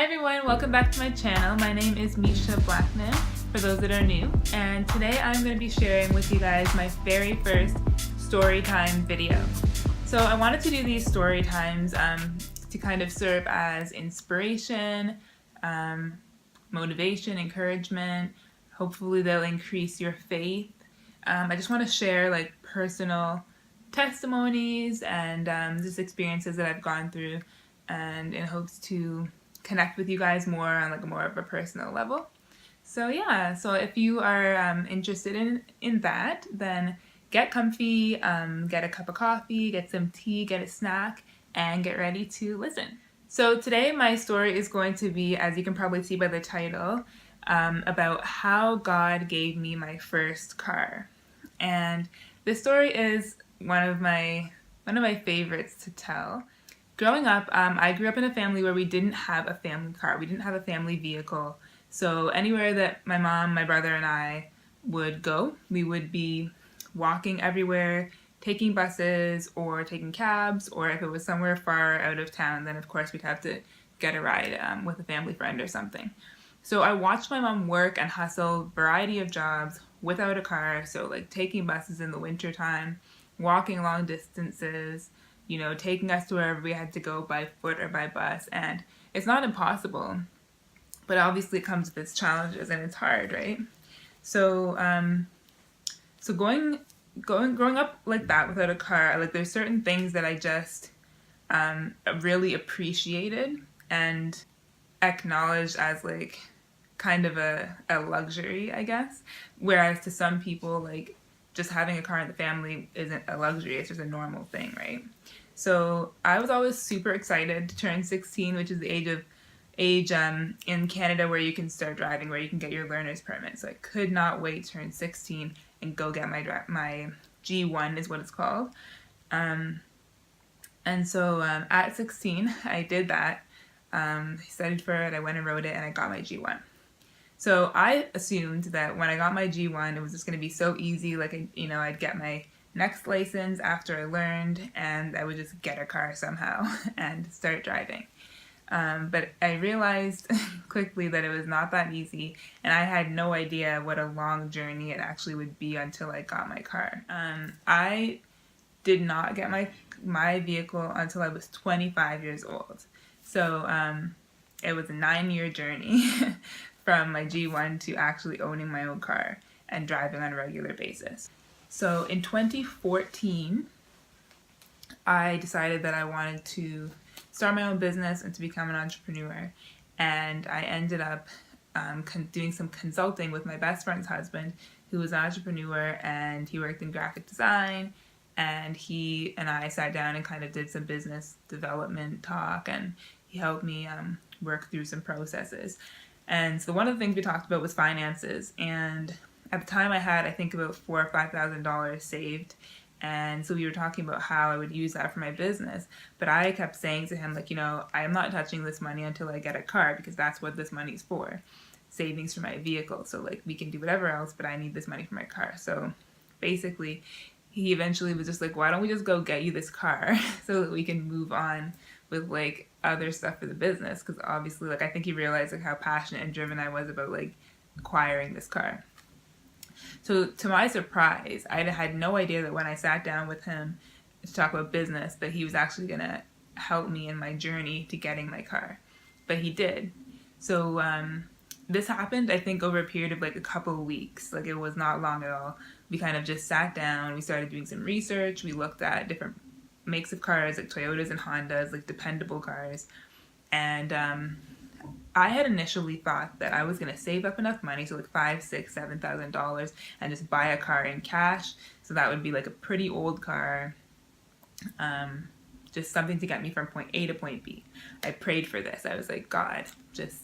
everyone, welcome back to my channel. My name is Mica Blackman, for those that are new, and today I'm going to be sharing with you guys my very first story time video. So I wanted to do these story times to kind of serve as inspiration, motivation, encouragement. Hopefully they'll increase your faith. I just want to share like personal testimonies and just experiences that I've gone through, and in hopes to connect with you guys more on like more of a personal level. So yeah, so if you are interested in that, then get comfy, get a cup of coffee, get some tea, get a snack, and get ready to listen. So today my story is going to be, as you can probably see by the title, about how God gave me my first car. And this story is one of my favorites to tell. Growing up, I grew up in a family where we didn't have a family car. We didn't have a family vehicle. So anywhere that my mom, my brother, and I would go, we would be walking everywhere, taking buses or taking cabs, or if it was somewhere far out of town, then of course we'd have to get a ride with a family friend or something. So I watched my mom work and hustle a variety of jobs without a car. So like taking buses in the winter time, walking long distances, you know, taking us to wherever we had to go by foot or by bus. And it's not impossible, but obviously it comes with its challenges and it's hard, right? So growing up like that without a car, like there's certain things that I just really appreciated and acknowledged as like kind of a luxury, I guess. Whereas to some people, like just having a car in the family isn't a luxury, it's just a normal thing, right? So I was always super excited to turn 16, which is the age in Canada where you can start driving, where you can get your learner's permit. So I could not wait to turn 16 and go get my G1 is what it's called. And so at 16, I did that. I studied for it, I went and wrote it, and I got my G1. So I assumed that when I got my G1, it was just going to be so easy, like, I'd get my next license after I learned, and I would just get a car somehow and start driving. But I realized quickly that it was not that easy, and I had no idea what a long journey it actually would be until I got my car. I did not get my vehicle until I was 25 years old. So it was a 9-year journey from my G1 to actually owning my own car and driving on a regular basis. So in 2014, I decided that I wanted to start my own business and to become an entrepreneur. And I ended up doing some consulting with my best friend's husband, who was an entrepreneur, and he worked in graphic design. And he and I sat down and kind of did some business development talk, and he helped me work through some processes. And so one of the things we talked about was finances. And at the time I had, I think, about $4,000 or $5,000 saved. And so we were talking about how I would use that for my business. But I kept saying to him, like, I am not touching this money until I get a car, because that's what this money's for. Savings for my vehicle. So like we can do whatever else, but I need this money for my car. So basically he eventually was just like, why don't we just go get you this car so that we can move on with like other stuff for the business? Because obviously, like, I think he realized like how passionate and driven I was about like acquiring this car. So to my surprise, I had no idea that when I sat down with him to talk about business, that he was actually gonna help me in my journey to getting my car. But he did. So this happened, I think, over a period of like a couple of weeks. Like, it was not long at all. We kind of just sat down, we started doing some research, we looked at different makes of cars, like Toyotas and Hondas, like dependable cars. And I had initially thought that I was going to save up enough money, so like $5,000, $6,000, $7,000, and just buy a car in cash. So that would be like a pretty old car, just something to get me from point A to point B. I prayed for this. I was like, God, just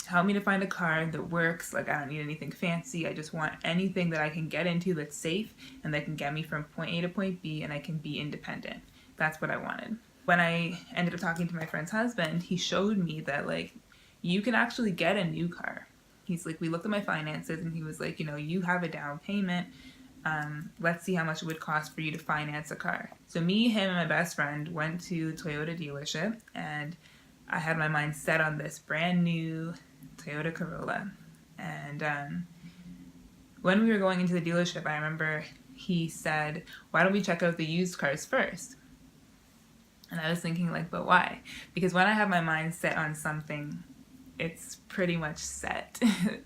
help me to find a car that works. Like, I don't need anything fancy. I just want anything that I can get into that's safe and that can get me from point A to point B, and I can be independent. That's what I wanted. When I ended up talking to my friend's husband, he showed me that like you can actually get a new car. He's like, we looked at my finances, and he was like, you have a down payment. Let's see how much it would cost for you to finance a car. So me, him, and my best friend went to the Toyota dealership, and I had my mind set on this brand new Toyota Corolla. And when we were going into the dealership, I remember he said, why don't we check out the used cars first? And I was thinking like, but why? Because when I have my mind set on something, it's pretty much set.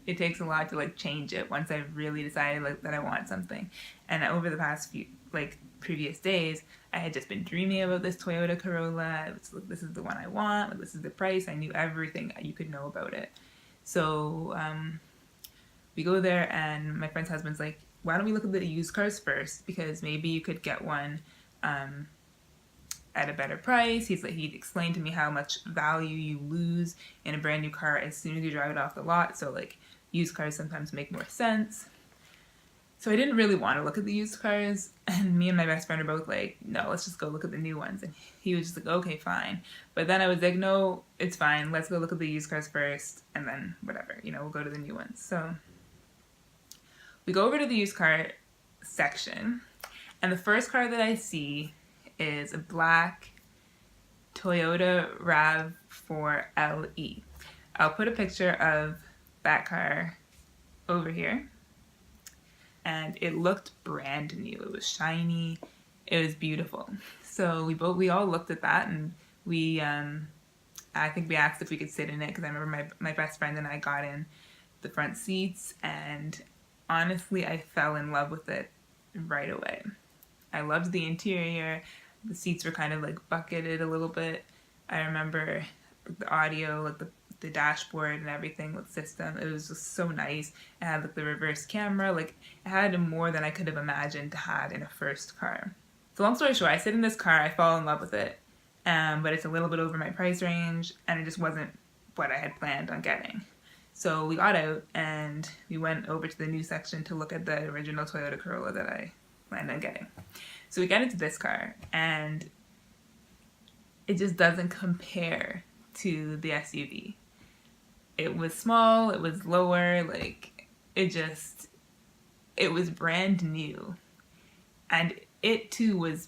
It takes a lot to like change it once I've really decided like that I want something. And over the past few like previous days, I had just been dreaming about this Toyota Corolla. It's like, this is the one I want. Like, this is the price. I knew everything you could know about it. So we go there, and my friend's husband's like, why don't we look at the used cars first? Because maybe you could get one at a better price. He explained to me how much value you lose in a brand new car as soon as you drive it off the lot. So like used cars sometimes make more sense. So I didn't really want to look at the used cars, and me and my best friend are both like, no, let's just go look at the new ones. And he was just like, okay, fine. But then I was like, no, it's fine. Let's go look at the used cars first, and then whatever, we'll go to the new ones. So we go over to the used car section, and the first car that I see is a black Toyota RAV4 LE. I'll put a picture of that car over here. And it looked brand new. It was shiny. It was beautiful. So we all looked at that, and I think we asked if we could sit in it, because I remember my best friend and I got in the front seats, and honestly I fell in love with it right away. I loved the interior. The seats were kind of like bucketed a little bit. I remember the audio, like the dashboard and everything with system. It was just so nice. It had like the reverse camera. Like it had more than I could have imagined to have in a first car. So long story short, I sit in this car, I fall in love with it, but it's a little bit over my price range, and it just wasn't what I had planned on getting. So we got out and we went over to the new section to look at the original Toyota Corolla that I planned on getting. So we get into this car, and it just doesn't compare to the SUV. It was small, it was lower, like it was brand new. And it too was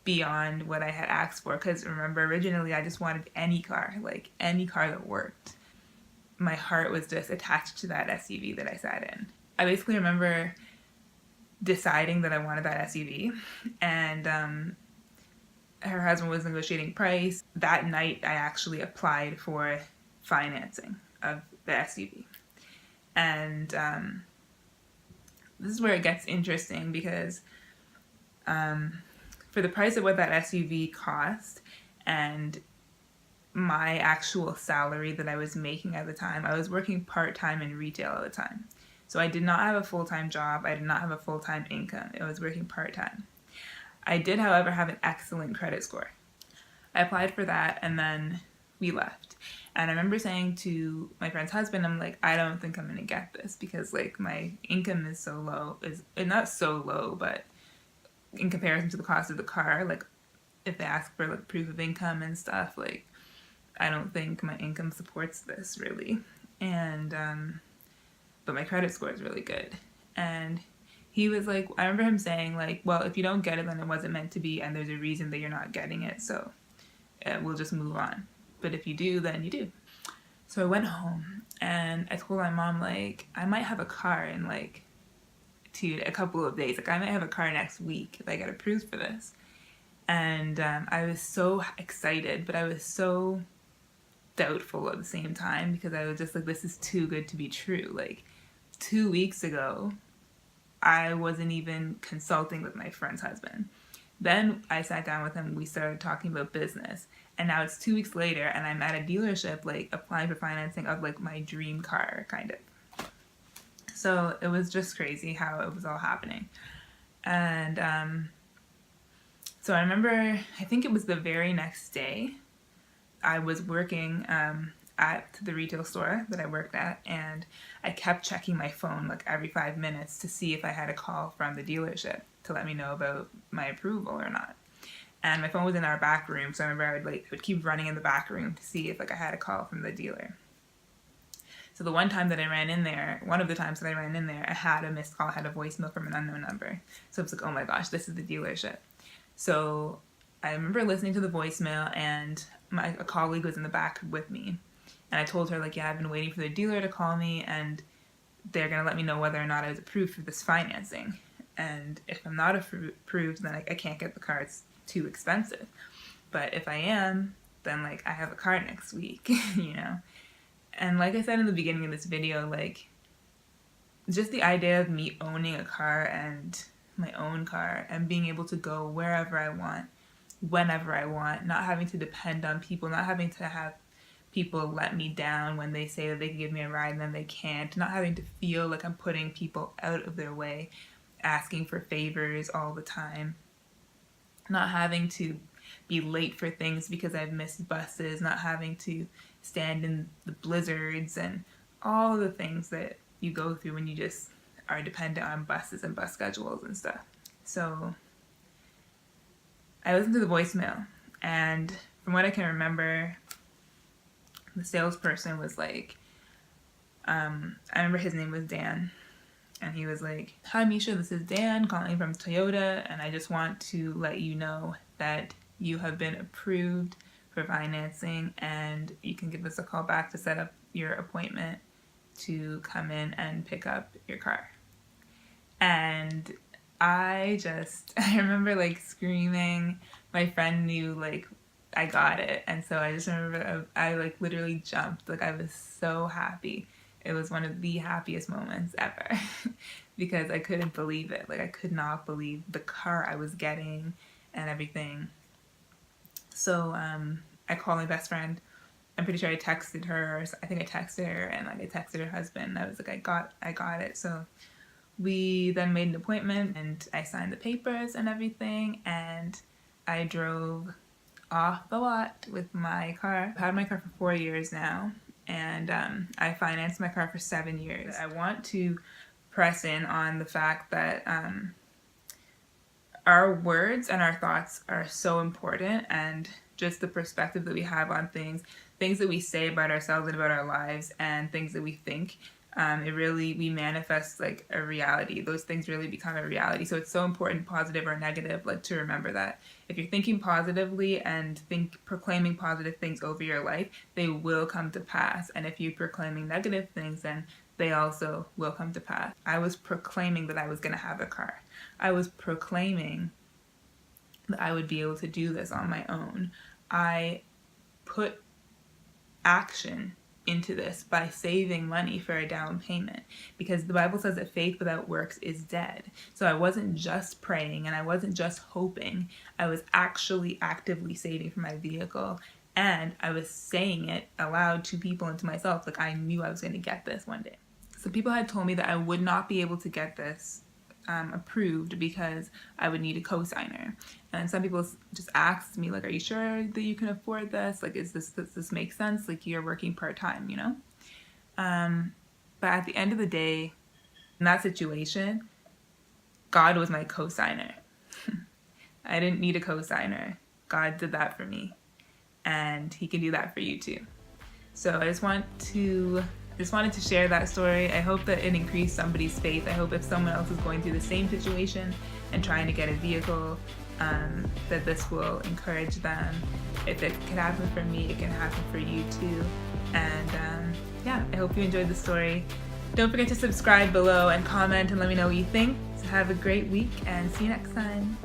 beyond what I had asked for, because remember, originally I just wanted any car, like any car that worked. My heart was just attached to that SUV that I sat in. I basically remember deciding that I wanted that SUV, and her husband was negotiating price. That night I actually applied for financing of the SUV. And this is where it gets interesting, because for the price of what that SUV cost and my actual salary that I was making at the time, I was working part-time in retail at the time. So I did not have a full-time job. I did not have a full-time income. I was working part-time. I did, however, have an excellent credit score. I applied for that, and then we left. And I remember saying to my friend's husband, I'm like, I don't think I'm going to get this, because like my income is so low. Not so low, but in comparison to the cost of the car, like if they ask for like proof of income and stuff, like I don't think my income supports this really. And but my credit score is really good. And he was like, I remember him saying like, well, if you don't get it, then it wasn't meant to be, and there's a reason that you're not getting it, so we'll just move on. But if you do, then you do. So I went home, and I told my mom, like, I might have a car in like a couple of days. Like I might have a car next week if I get approved for this. And I was so excited, but I was so doubtful at the same time, because I was just like, this is too good to be true. Like 2 weeks ago, I wasn't even consulting with my friend's husband. Then I sat down with him, we started talking about business, and now it's 2 weeks later, and I'm at a dealership, like applying for financing of like my dream car, kind of. So it was just crazy how it was all happening. And so I remember, I think it was the very next day, I was working at the retail store that I worked at, and I kept checking my phone like every 5 minutes to see if I had a call from the dealership to let me know about my approval or not. And my phone was in our back room, so I remember I would keep running in the back room to see if like I had a call from the dealer. So the one time that I ran in there, one of the times that I ran in there, I had a missed call, I had a voicemail from an unknown number. So I was like, oh my gosh, this is the dealership. So I remember listening to the voicemail, and a colleague was in the back with me, and I told her, like, yeah, I've been waiting for the dealer to call me, and they're gonna let me know whether or not I was approved for this financing. And if I'm not approved, then I can't get the car. It's too expensive. But if I am, then like I have a car next week, you know? And like I said in the beginning of this video, like just the idea of me owning a car and my own car and being able to go wherever I want, whenever I want, not having to depend on people, not having to have people let me down when they say that they can give me a ride and then they can't, not having to feel like I'm putting people out of their way, asking for favors all the time, not having to be late for things because I've missed buses, not having to stand in the blizzards and all the things that you go through when you just are dependent on buses and bus schedules and stuff. So I listened to the voicemail, and from what I can remember, the salesperson was like, I remember his name was Dan, and he was like, "Hi Misha, this is Dan calling from Toyota, and I just want to let you know that you have been approved for financing, and you can give us a call back to set up your appointment to come in and pick up your car." And I remember like screaming. My friend knew like I got it, and so I just remember I like literally jumped. Like I was so happy. It was one of the happiest moments ever because I couldn't believe it. Like I could not believe the car I was getting and everything. So I called my best friend. I'm pretty sure I texted her, or I think I texted her, and like I texted her husband. I was like, I got it. So we then made an appointment, and I signed the papers and everything, and I drove off the lot with my car. I've had my car for 4 years now, and I financed my car for 7 years. I want to press in on the fact that our words and our thoughts are so important, and just the perspective that we have on things that we say about ourselves and about our lives, and things that we think, we manifest like a reality. Those things really become a reality. So it's so important, positive or negative, like to remember that if you're thinking positively and proclaiming positive things over your life, they will come to pass. And if you're proclaiming negative things, then they also will come to pass. I was proclaiming that I was going to have a car. I was proclaiming that I would be able to do this on my own. I put action into this by saving money for a down payment, because the Bible says that faith without works is dead. So I wasn't just praying and I wasn't just hoping. I was actually actively saving for my vehicle, and I was saying it aloud to people and to myself, like I knew I was going to get this one day. So people had told me that I would not be able to get this approved because I would need a cosigner. And some people just asked me, like, are you sure that you can afford this? Like, does this make sense? Like, you're working part-time, you know? But at the end of the day, in that situation, God was my cosigner. I didn't need a cosigner. God did that for me, and he can do that for you too. So I just wanted to share that story. I hope that it increased somebody's faith. I hope if someone else is going through the same situation and trying to get a vehicle, that this will encourage them. If it can happen for me, it can happen for you too. And yeah, I hope you enjoyed the story. Don't forget to subscribe below and comment and let me know what you think. So have a great week and see you next time.